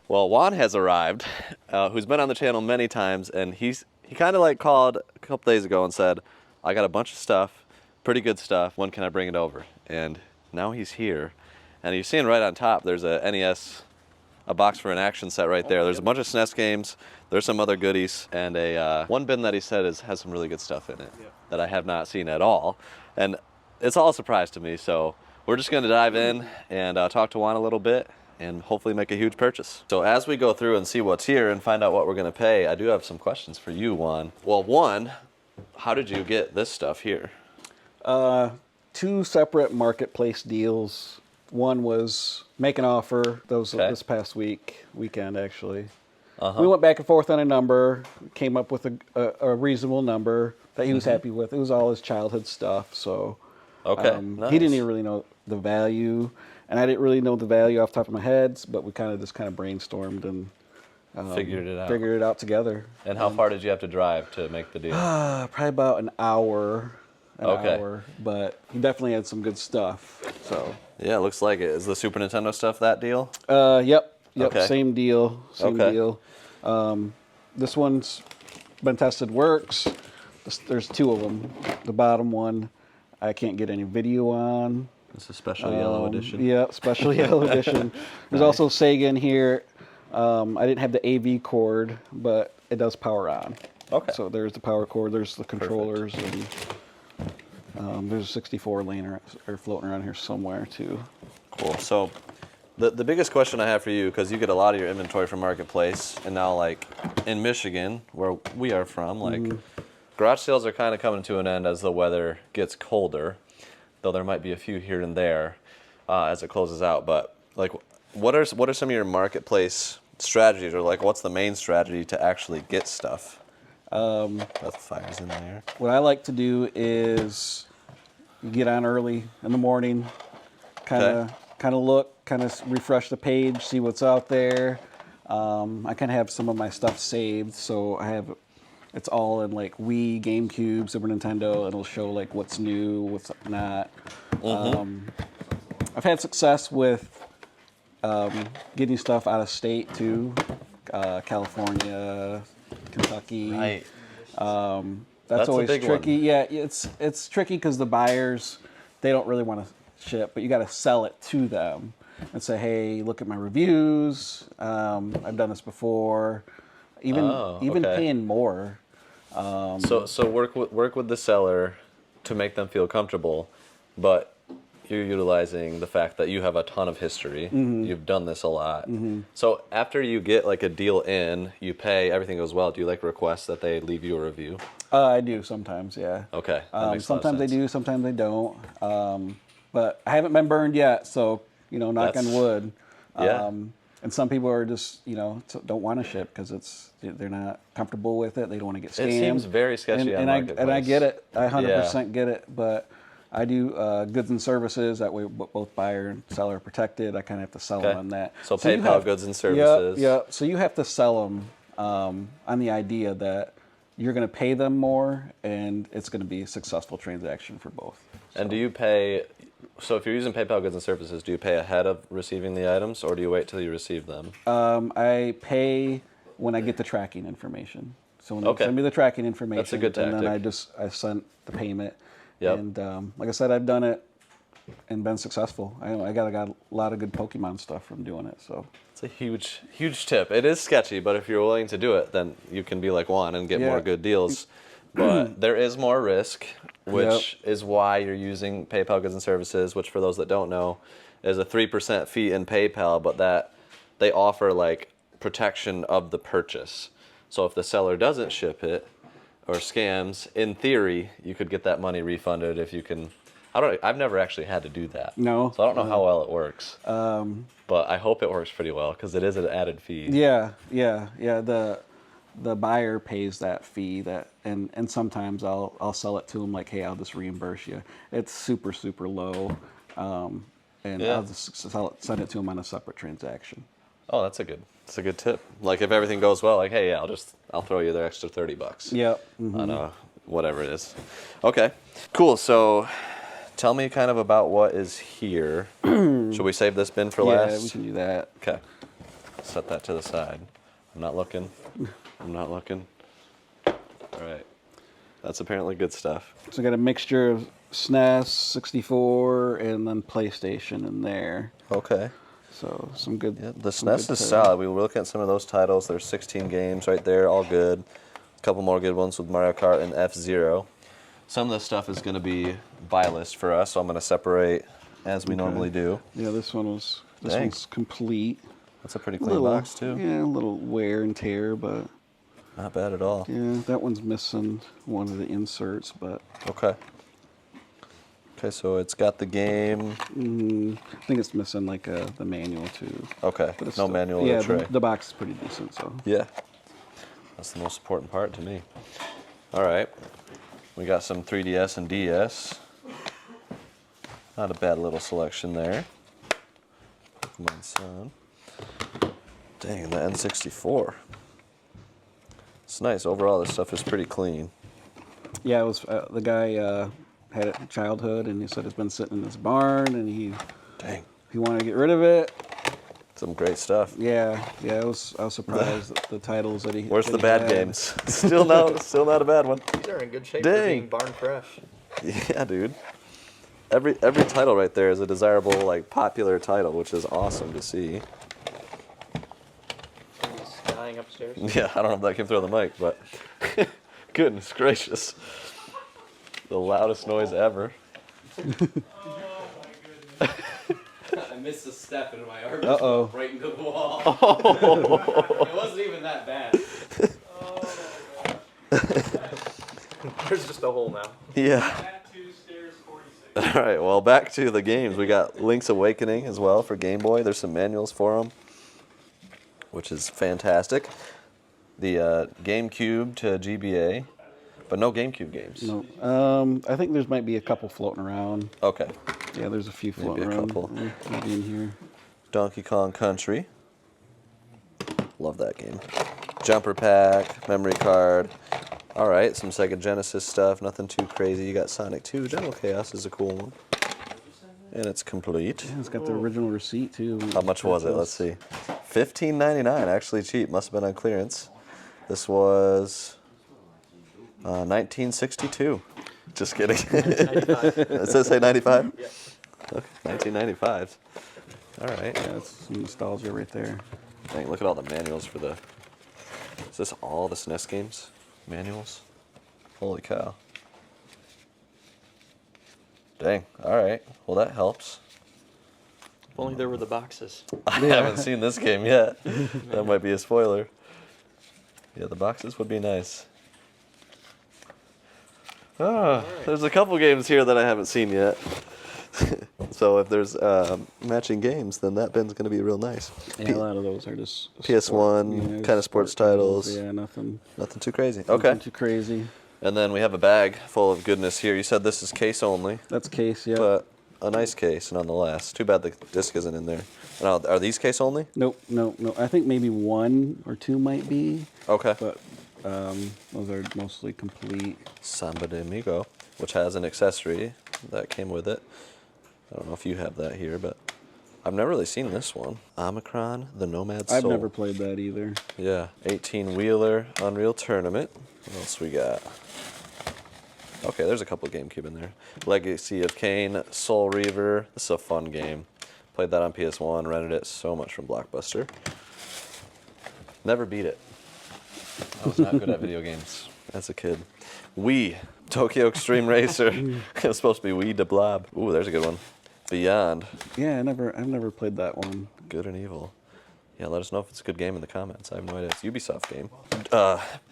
Well, Juan has arrived, who's been on the channel many times, and he kind of like called a couple days ago and said, I got a bunch of stuff, pretty good stuff, when can I bring it over? And now he's here, and you're seeing right on top, there's a NES, a box for an action set right there. There's a bunch of SNES games, there's some other goodies, and one bin that he said has some really good stuff in it that I have not seen at all. And it's all a surprise to me, so we're just gonna dive in and talk to Juan a little bit, and hopefully make a huge purchase. So as we go through and see what's here and find out what we're gonna pay, I do have some questions for you, Juan. Well, one, how did you get this stuff here? Two separate marketplace deals. One was make an offer. That was this past weekend actually. We went back and forth on a number, came up with a reasonable number that he was happy with. It was all his childhood stuff, so nice. He didn't even really know the value. And I didn't really know the value off the top of my head, but we kind of brainstormed and figured it out together. And how far did you have to drive to make the deal? Probably about an hour. But he definitely had some good stuff. So yeah, it looks like it. Is the Super Nintendo stuff that deal? Yep. Okay. Same deal. Deal. This one's been tested, works. There's two of them. The bottom one, I can't get any video on. It's a special yellow edition. Yeah, special yellow edition. There's also Sega in here. I didn't have the AV cord, but it does power on. Okay. So there's the power cord, there's the controllers, and there's a 64 lane or floating around here somewhere too. Cool. So the biggest question I have for you, because you get a lot of your inventory from Marketplace, and now like in Michigan, where we are from, like garage sales are kind of coming to an end as the weather gets colder. Though there might be a few here and there as it closes out. But like, what are some of your marketplace strategies, or like, what's the main strategy to actually get stuff? That fire's in there. What I like to do is get on early in the morning, kind of look, kind of refresh the page, see what's out there. I kind of have some of my stuff saved, so it's all in like Wii, GameCube, Super Nintendo. It'll show like what's new, what's not. I've had success with getting stuff out of state too, California, Kentucky. Right. That's always tricky. Yeah, it's tricky because the buyers, they don't really want to ship, but you got to sell it to them and say, hey, look at my reviews. I've done this before. Even paying more. So work with the seller to make them feel comfortable, but you're utilizing the fact that you have a ton of history. You've done this a lot. So after you get like a deal in, you pay, everything goes well. Do you like request that they leave you a review? I do sometimes, yeah. Okay. Sometimes they do, sometimes they don't. But I haven't been burned yet, so knock on wood. Yeah. And some people are just, don't want to ship because they're not comfortable with it. They don't want to get scammed. It seems very sketchy on Marketplace. And I get it. I 100% get it. But I do goods and services. That way both buyer and seller are protected. I kind of have to sell them on that. So PayPal goods and services. Yeah. So you have to sell them on the idea that you're going to pay them more and it's going to be a successful transaction for both. So. And do you pay... So if you're using PayPal goods and services, do you pay ahead of receiving the items, or do you wait till you receive them? I pay when I get the tracking information. So when they send me the tracking information, that's a good tactic. And then I sent the payment. Yep. And like I said, I've done it and been successful. I got a lot of good Pokemon stuff from doing it. So it's a huge tip. It is sketchy, but if you're willing to do it, then you can be like Juan and get more good deals. But there is more risk, which is why you're using PayPal goods and services, which for those that don't know, is a 3% fee in PayPal, but that they offer like protection of the purchase. So if the seller doesn't ship it or scams, in theory, you could get that money refunded if you can. I've never actually had to do that. No. So I don't know how well it works. But I hope it works pretty well because it is an added fee. Yeah. The buyer pays that fee and sometimes I'll sell it to them like, hey, I'll just reimburse you. It's super, super low. And I'll just send it to them on a separate transaction. Oh, that's a good tip. Like if everything goes well, like, hey, I'll throw you the extra $30. Yep. On whatever it is. Okay, cool. So tell me kind of about what is here. Should we save this bin for last? Yeah, we can do that. Okay. set that to the side. I'm not looking. I'm not looking. All right. That's apparently good stuff. So I got a mixture of SNES, 64, and then PlayStation in there. Okay. So some good. Yeah, the some SNES good is titles. solid. We were looking at some of those titles. There's 16 games right there, all good. A couple more good ones with Mario Kart and F-Zero. Some of this stuff is going to be buy list for us, so I'm going to separate as we normally do. Yeah, this one's complete. That's a pretty clean box too. Yeah, a little wear and tear, but Not bad at all. yeah, that one's missing one of the inserts, but Okay. Okay, so it's got the game. I think it's missing like the manual too. Okay, But it's no still- manual Yeah, or tray. the box is pretty decent. So Yeah, that's the most important part to me. All right, we got some 3DS and DS. Not a bad little selection there. Pokemon Sun. Dang, the N64. It's nice. Overall, this stuff is pretty clean. yeah, it was the guy had it in childhood, and he said it's been sitting in his barn, and he wanted to get rid of it. Some great stuff. Yeah, I was surprised at the titles that he. Where's that the he bad had. games? Still not a bad one. These are in good shape Dang. for being barn fresh. Yeah, dude. Every title right there is a desirable, like, popular title, which is awesome to see. He's dying upstairs. Yeah, I don't know if that came through on the mic, but goodness gracious. The loudest noise ever. I missed a step and my arm Uh-oh. just went right into the wall. It wasn't even that bad. There's just a hole now. Yeah. At 2 stairs 46. All right, well, back to the games. We got Link's Awakening as well for Game Boy. There's some manuals for them, which is fantastic. The GameCube to GBA, but no GameCube games. No, I think there's might be a couple floating around. Okay. Yeah, there's a few floating Maybe a around. couple. Maybe in here. Donkey Kong Country. Love that game. Jumper Pack, memory card. All right, some Sega Genesis stuff. Nothing too crazy. You got Sonic 2. General Chaos is a cool one. And it's complete. Yeah, it's got the original receipt too. How much was it? Let's see. $15.99. Actually cheap. Must have been on clearance. This was 1962. Just kidding. 95. It says say 95? Yeah. Okay, 1995. All right. Yeah, it's some nostalgia right there. Dang, look at all the manuals for the... Is this all the SNES games? Manuals? Holy cow. Dang, all right. Well, that helps. If only there were the boxes. I haven't seen this game yet. That might be a spoiler. Yeah, the boxes would be nice. Ah, there's a couple games here that I haven't seen yet. So if there's matching games, then that bin's going to be real nice. Yeah, a lot of those are just PS1, kind of sports titles. Yeah, nothing Nothing too crazy. Okay. too crazy. And then we have a bag full of goodness here. You said this is case only, That's case, yeah. but a nice case nonetheless. Too bad the disc isn't in there. Now, are these case only? Nope. I think maybe 1 or 2 might be, Okay. but those are mostly complete. Samba de Amigo, which has an accessory that came with it. I don't know if you have that here, but I've never really seen this one. Omicron, the Nomad Soul. I've never played that either. Yeah, 18-wheeler Unreal Tournament. What else we got? Okay, there's a couple of GameCube in there. Legacy of Kain, Soul Reaver. This is a fun game. Played that on PS1, rented it so much from Blockbuster. Never beat it. I was not good at video games as a kid. Wii, Tokyo Extreme Racer. It was supposed to be Wii de Blob. Ooh, there's a good one. Beyond, Yeah, I've never played that one. Good and Evil. Yeah, let us know if it's a good game in the comments. I have no idea. It's a Ubisoft game.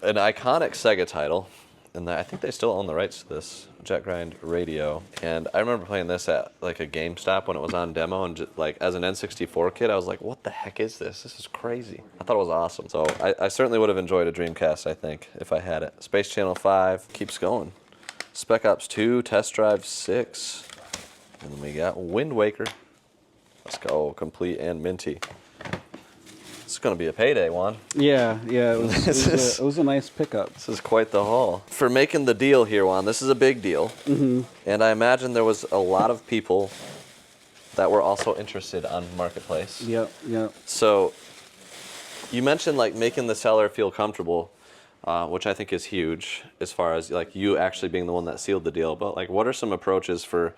An iconic Sega title, and I think they still own the rights to this, Jet Grind Radio. And I remember playing this at like a GameStop when it was on demo, and just, like as an N64 kid, I was like, "What the heck is this? This is crazy." I thought it was awesome. So I certainly would have enjoyed a Dreamcast, I think, if I had it. Space Channel 5 keeps going. Spec Ops 2, Test Drive 6. And then we got Wind Waker. Let's go, complete and minty. It's going to be a payday, Juan. Yeah, it was a nice pickup. This is quite the haul. For making the deal here, Juan, this is a big deal. Mm-hmm. And I imagine there was a lot of people that were also interested on Marketplace. Yep. So You mentioned like making the seller feel comfortable, which I think is huge as far as like you actually being the one that sealed the deal. But like, what are some approaches for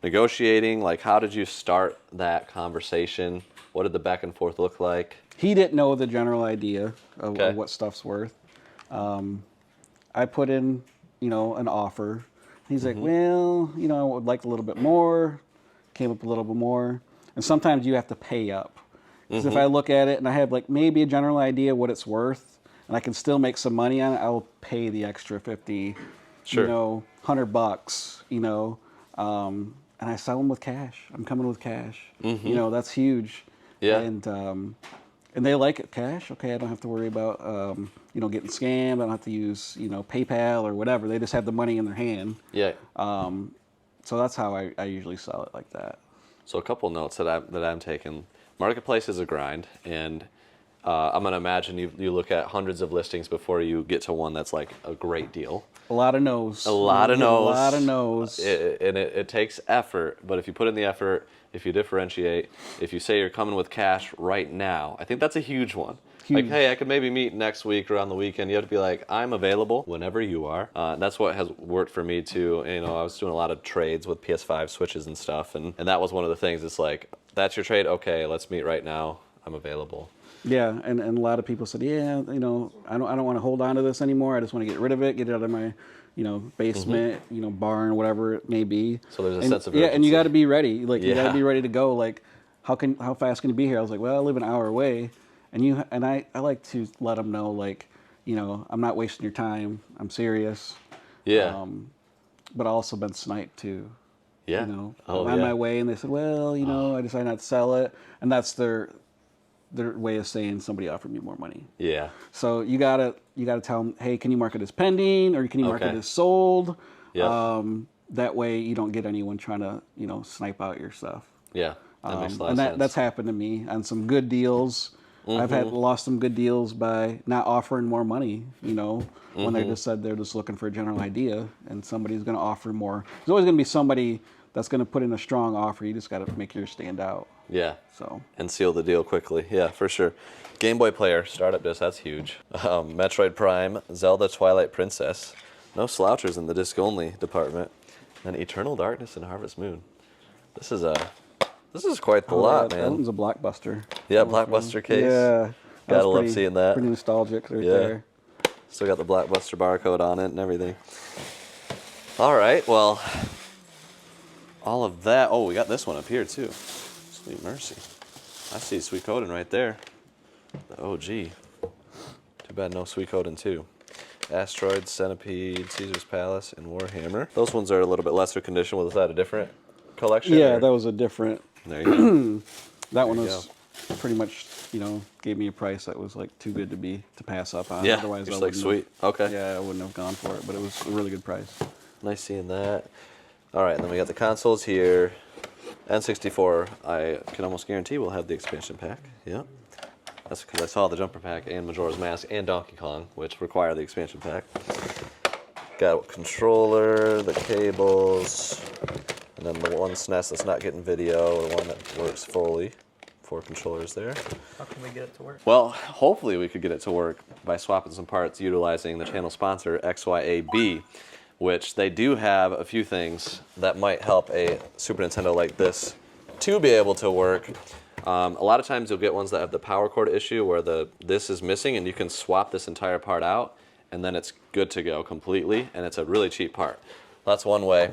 negotiating? Like, how did you start that conversation? What did the back and forth look like? He didn't know the general idea of, Okay. of what stuff's worth. I put in, an offer. He's like, well, I would like a little bit more. Came up a little bit more. And sometimes you have to pay up. Because if I look at it and I have like maybe a general idea what it's worth, and I can still make some money on it, I will pay the extra 50, Sure. $100, and I sell them with cash. I'm coming with cash. That's huge. Yeah. And they like it cash. Okay, I don't have to worry about getting scammed. I don't have to use PayPal or whatever. They just have the money in their hand. Yeah. So that's how I usually sell it, like that. So a couple notes that I'm taking. Marketplace is a grind, and I'm gonna imagine you look at hundreds of listings before you get to one that's like a great deal. A lot of no's. A lot of no's. A lot of no's. It takes effort, but if you put in the effort, if you differentiate, if you say you're coming with cash right now, I think that's a huge one. Huge. Like, hey, I could maybe meet next week or on the weekend. You have to be like, I'm available whenever you are. That's what has worked for me too. I was doing a lot of trades with PS5 switches and stuff, and that was one of the things. It's like, that's your trade? Okay, let's meet right now. I'm available. Yeah, and a lot of people said, yeah, I don't want to hold on to this anymore. I just want to get rid of it, get it out of my, basement, barn, whatever it may be. So there's a sense of yeah, and you urgency. got to be ready. Like you got Yeah. to be ready to go. Like, how fast can you be here? I was like, well, I live an hour away, and I like to let them know, like, I'm not wasting your time. I'm serious. Yeah. But I also been sniped too. Yeah. I'm Oh, on yeah. my way, and they said, well, I decided not to sell it, and that's their way of saying somebody offered me more money. Yeah. So you gotta tell them, hey, can you mark it as pending, or can you mark it Okay. as sold? Yeah. That way you don't get anyone trying to snipe out your stuff. Yeah. That makes a lot And of sense. that's happened to me on some good deals. I've lost some good deals by not offering more money. When they just said they're just looking for a general idea, and somebody's going to offer more. There's always going to be somebody that's going to put in a strong offer. You just got to make yours stand out. Yeah. So. And seal the deal quickly. Yeah, for sure. Game Boy Player, startup disc, that's huge. Metroid Prime, Zelda Twilight Princess. No slouchers in the disc-only department. And Eternal Darkness and Harvest Moon. This is quite the lot, That man. one's a Blockbuster. Yeah, Blockbuster case. Yeah. Gotta was love seeing that. Pretty nostalgic right Yeah. there. Still got the Blockbuster barcode on it and everything. All right, well, all of that. Oh, we got this one up here too. Sweet mercy. I see Sweet Coden right there. The OG. Too bad no Sweet Coden 2. Asteroid, Centipede, Caesar's Palace, and Warhammer. Those ones are a little bit lesser condition. Was that a different collection? Yeah, or- that was a different. There you go. That one you was pretty much, gave me a price that was like too good to pass up on. Yeah, Otherwise, just I like wouldn't sweet. Okay. Have, yeah, I wouldn't have gone for it, but it was a really good price. Nice seeing that. All right, and then we got the consoles here. N64, I can almost guarantee we'll have the expansion pack. Yep. That's because I saw the jumper pack and Majora's Mask and Donkey Kong, which require the expansion pack. Got a controller, the cables, and then the one SNES that's not getting video, the one that works fully. 4 controllers there. How can we get it to work? Well, hopefully we could get it to work by swapping some parts utilizing the channel sponsor, XYAB, which they do have a few things that might help a Super Nintendo like this to be able to work. A lot of times you'll get ones that have the power cord issue where this is missing and you can swap this entire part out and then it's good to go completely, and it's a really cheap part. That's one way.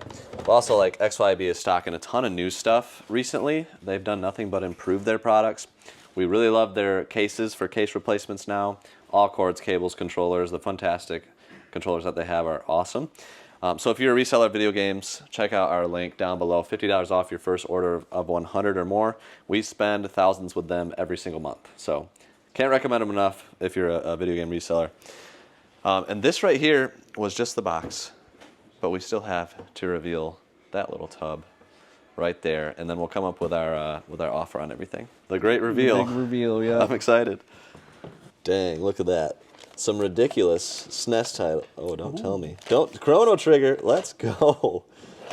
Also, like XYB is stocking a ton of new stuff recently. They've done nothing but improve their products. We really love their cases for case replacements now. All cords, cables, controllers, the fantastic controllers that they have are awesome. So if you're a reseller of video games, check out our link down below. $50 off your first order of 100 or more. We spend thousands with them every single month. So can't recommend them enough if you're a video game reseller. And this right here was just the box. But we still have to reveal that little tub right there, and then we'll come up with our offer on everything. The great reveal. Big reveal, yeah. I'm excited. Dang, look at that. Some ridiculous SNES title. Oh, don't tell me. Don't Chrono Trigger. Let's go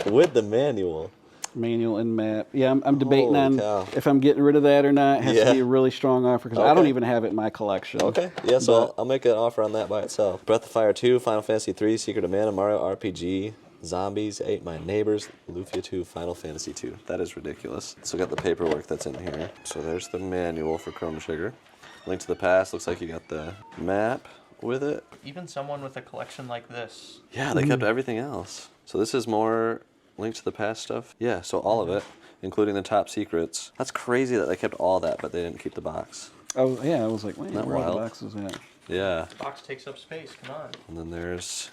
with the manual. Manual and map. Yeah, I'm debating Holy on cow. if I'm getting rid of that or not. It has to be Yeah. a really strong offer because I don't Okay. even have it in my collection. Okay, yeah, so But- I'll make an offer on that by itself. Breath of Fire 2, Final Fantasy 3, Secret of Mana, Mario RPG, Zombies, Ate My Neighbors, Lufia 2, Final Fantasy 2. That is ridiculous. So got the paperwork that's in here. So there's the manual for Chrono Trigger. Link to the Past, looks like you got the map with it. Even someone with a collection like this. Yeah, they kept everything else. So this is more Link to the Past stuff. Yeah, so all of it, including the top secrets. That's crazy that they kept all that, but they didn't keep the box. I was like, wait, Not where are the wild. boxes at? Yeah, This box takes up space. Come on. and then there's,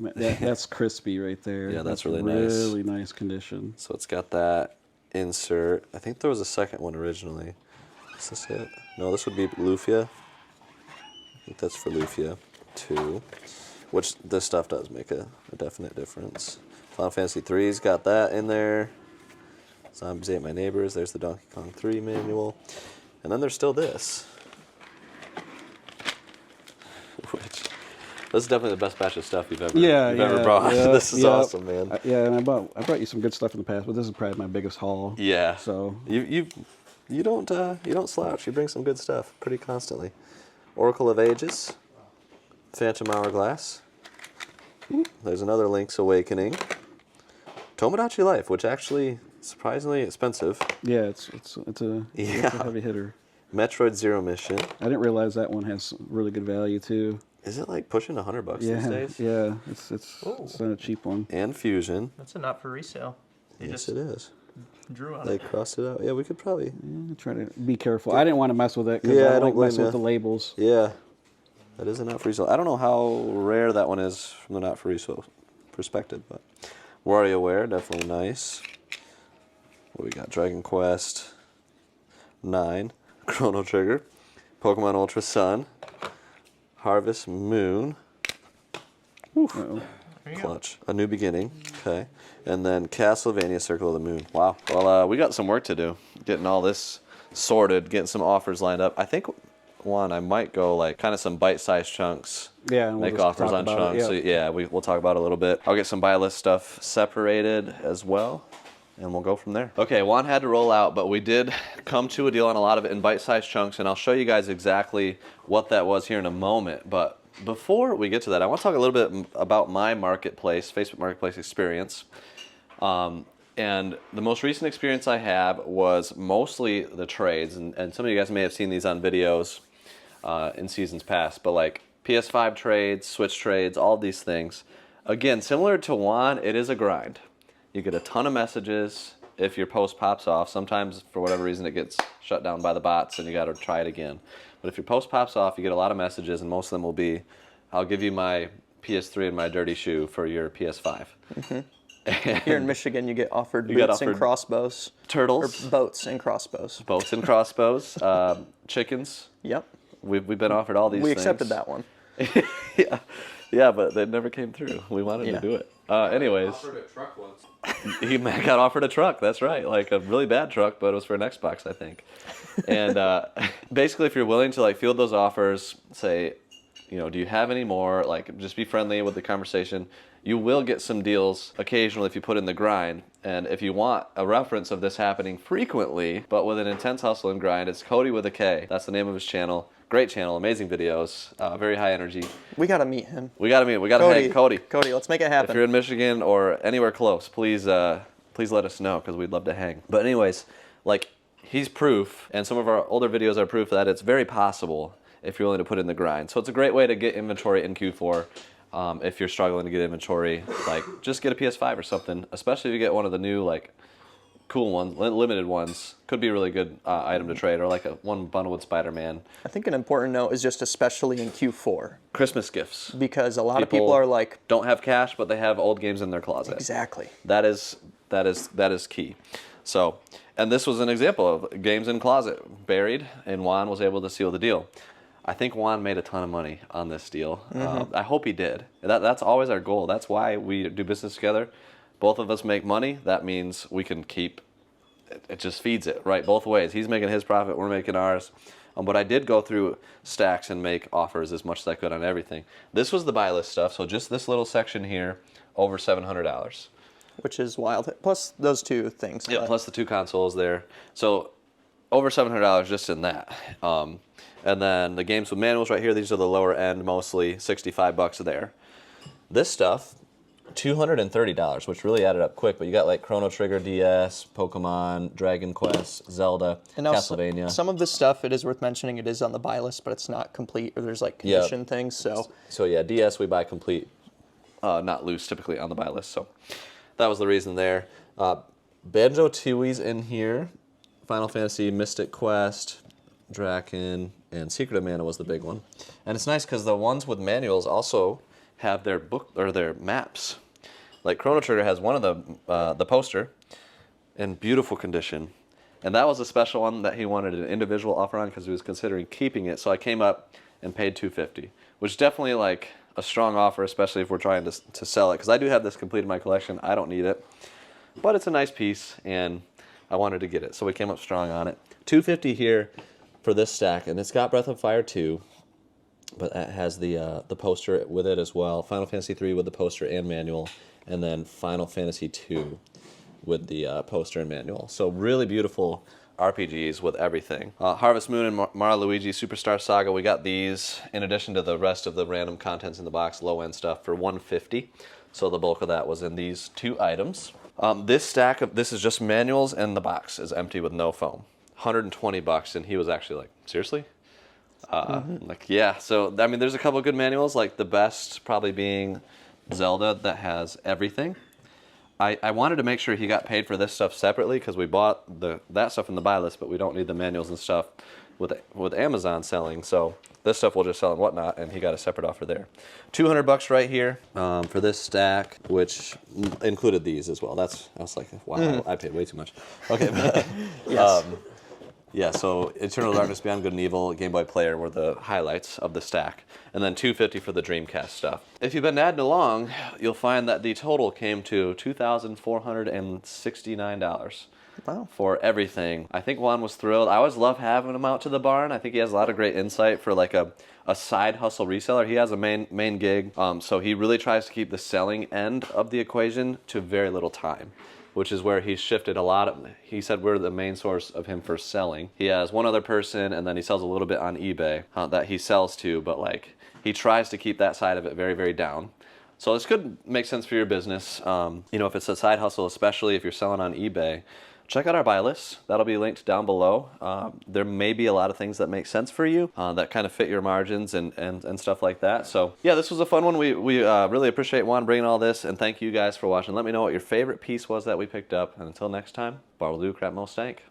That's crispy right there. Yeah, that's really nice. Really nice condition. so it's got that insert. I think there was a second one originally. Is this it? No, this would be Lufia. I think that's for Lufia 2, which this stuff does make a definite difference. Final Fantasy 3's got that in there. Zombies Ate My Neighbors. There's the Donkey Kong 3 manual. And then there's still this. Which, this is definitely the best batch of stuff you've ever brought. yeah, This is yeah. awesome, man. And I brought you some good stuff in the past, but this is probably my biggest haul. Yeah. So You don't slouch. You bring some good stuff pretty constantly. Oracle of Ages, Phantom Hourglass. There's another Link's Awakening. Tomodachi Life, which actually surprisingly expensive. yeah, it's a heavy hitter. Metroid Zero Mission. I didn't realize that one has really good value too. Is it like pushing $100 these Yeah, days? yeah, it's not a cheap one. And Fusion. That's a not for resale. They Yes, just it is. drew on They it. crossed it out. Yeah, we could probably. Try to be careful. I didn't want to mess with it because Yeah, I I don't don't like blame messing with ya. the labels. Yeah, that is a not for resale. I don't know how rare that one is from the not for resale perspective, but WarioWare, definitely nice. What we got? Dragon Quest 9, Chrono Trigger, Pokemon Ultra Sun, Harvest Moon, Uh-oh. There you go. Clutch, A New Beginning, okay, and then Castlevania Circle of the Moon. Wow. Well, we got some work to do, getting all this sorted, getting some offers lined up. I think I might go like kind of some bite-sized chunks. Yeah, and we'll Make just offers talk on about it, chunks. yeah. So we'll talk about it a little bit. I'll get some buy list stuff separated as well, and we'll go from there. Okay, Juan had to roll out, but we did come to a deal on a lot of it in bite-sized chunks, and I'll show you guys exactly what that was here in a moment. But before we get to that, I want to talk a little bit about my marketplace, Facebook Marketplace experience. And the most recent experience I have was mostly the trades, and some of you guys may have seen these on videos in seasons past, but like PS5 trades, Switch trades, all of these things. Again, similar to Juan, it is a grind. You get a ton of messages if your post pops off. Sometimes, for whatever reason, it gets shut down by the bots and you got to try it again. But if your post pops off, you get a lot of messages, and most of them will be, I'll give you my PS3 and my dirty shoe for your PS5. Here in Michigan, you get offered You get boots and offered crossbows. Turtles. Or boats and crossbows. Boats and crossbows, chickens. Yep. We've been offered all these We things. accepted that one. yeah, but they never came through. We wanted to Yeah. do it. Anyways, Offered a truck once. he got offered a truck. That's right, like a really bad truck, but it was for an Xbox, I think. And basically, if you're willing to like field those offers, say, do you have any more? Like, just be friendly with the conversation. You will get some deals occasionally if you put in the grind. And if you want a reference of this happening frequently, but with an intense hustle and grind, it's Cody with a K. That's the name of his channel. Great channel, amazing videos, very high energy. We got to meet him. We got to hang Cody. Cody, let's make it If happen. you're in Michigan or anywhere close, please let us know because we'd love to hang. But anyways, like he's proof, and some of our older videos are proof that it's very possible if you're willing to put in the grind. So it's a great way to get inventory in Q4. If you're struggling to get inventory, like just get a PS5 or something, especially if you get one of the new like cool ones, limited ones, could be a really good item to trade, or like one bundle with Spider-Man. I think an important note is just especially in Q4, Christmas gifts. because a lot of people are like, don't have cash, but they have old games in their closet. exactly. That is key. So, and this was an example of games in closet buried, and Juan was able to seal the deal. I think Juan made a ton of money on this deal. I hope he did. That's always our goal. That's why we do business together. Both of us make money. That means we can keep. It just feeds it, right? Both ways. He's making his profit. We're making ours. But I did go through stacks and make offers as much as I could on everything. This was the buy list stuff. So just this little section here, over $700. which is wild. Plus those two things. Yeah, but- plus the 2 consoles there. So over $700 just in that. And then the games with manuals right here, these are the lower end mostly, $65 there. This stuff, $230, which really added up quick, but you got like Chrono Trigger DS, Pokemon, Dragon Quest, Zelda, And now Castlevania. some of this stuff, it is worth mentioning, it is on the buy list, but it's not complete, or there's like condition things, so. So yeah, DS we buy complete, not loose, typically on the buy list. So that was the reason there. Banjo-Tooie's in here. Final Fantasy, Mystic Quest, Draken, and Secret of Mana was the big one. And it's nice because the ones with manuals also have their book or their maps. Like Chrono Trigger has one of the poster in beautiful condition. And that was a special one that he wanted an individual offer on because he was considering keeping it. So I came up and paid $250, which is definitely like a strong offer, especially if we're trying to sell it. Because I do have this complete in my collection. I don't need it. But it's a nice piece, and I wanted to get it. So we came up strong on it. $250 here for this stack, and it's got Breath of Fire 2, but it has the poster with it as well. Final Fantasy 3 with the poster and manual, and then Final Fantasy 2 with the poster and manual. So really beautiful RPGs with everything. Harvest Moon and Mario Luigi Superstar Saga, we got these in addition to the rest of the random contents in the box, low-end stuff, for $150. So the bulk of that was in these 2 items. This stack this is just manuals, and the box is empty with no foam. $120, and he was actually like, seriously? Like, yeah. So I mean, there's a couple of good manuals. Like the best probably being Zelda that has everything. I wanted to make sure he got paid for this stuff separately because we bought that stuff in the buy list, but we don't need the manuals and stuff with Amazon selling. So this stuff we'll just sell and whatnot, and he got a separate offer there. $200 right here for this stack, which included these as well. I was like, wow, I paid way too much. Okay. Yes. Yeah, so Eternal Darkness, Beyond Good and Evil, Game Boy Player were the highlights of the stack. And then $250 for the Dreamcast stuff. If you've been adding along, you'll find that the total came to $2,469. Wow. For everything. I think Juan was thrilled. I always love having him out to the barn. I think he has a lot of great insight for like a side hustle reseller. He has a main gig, so he really tries to keep the selling end of the equation to very little time, which is where he's shifted a lot of. He said we're the main source of him for selling. He has one other person, and then he sells a little bit on eBay that he sells to, but like he tries to keep that side of it very, very down. So this could make sense for your business. If it's a side hustle, especially if you're selling on eBay, check out our buy list. That'll be linked down below. There may be a lot of things that make sense for you that kind of fit your margins and stuff like that. So yeah, this was a fun one. We really appreciate Juan bringing all this, and thank you guys for watching. Let me know what your favorite piece was that we picked up. And until next time, bar will do, crap mo stank.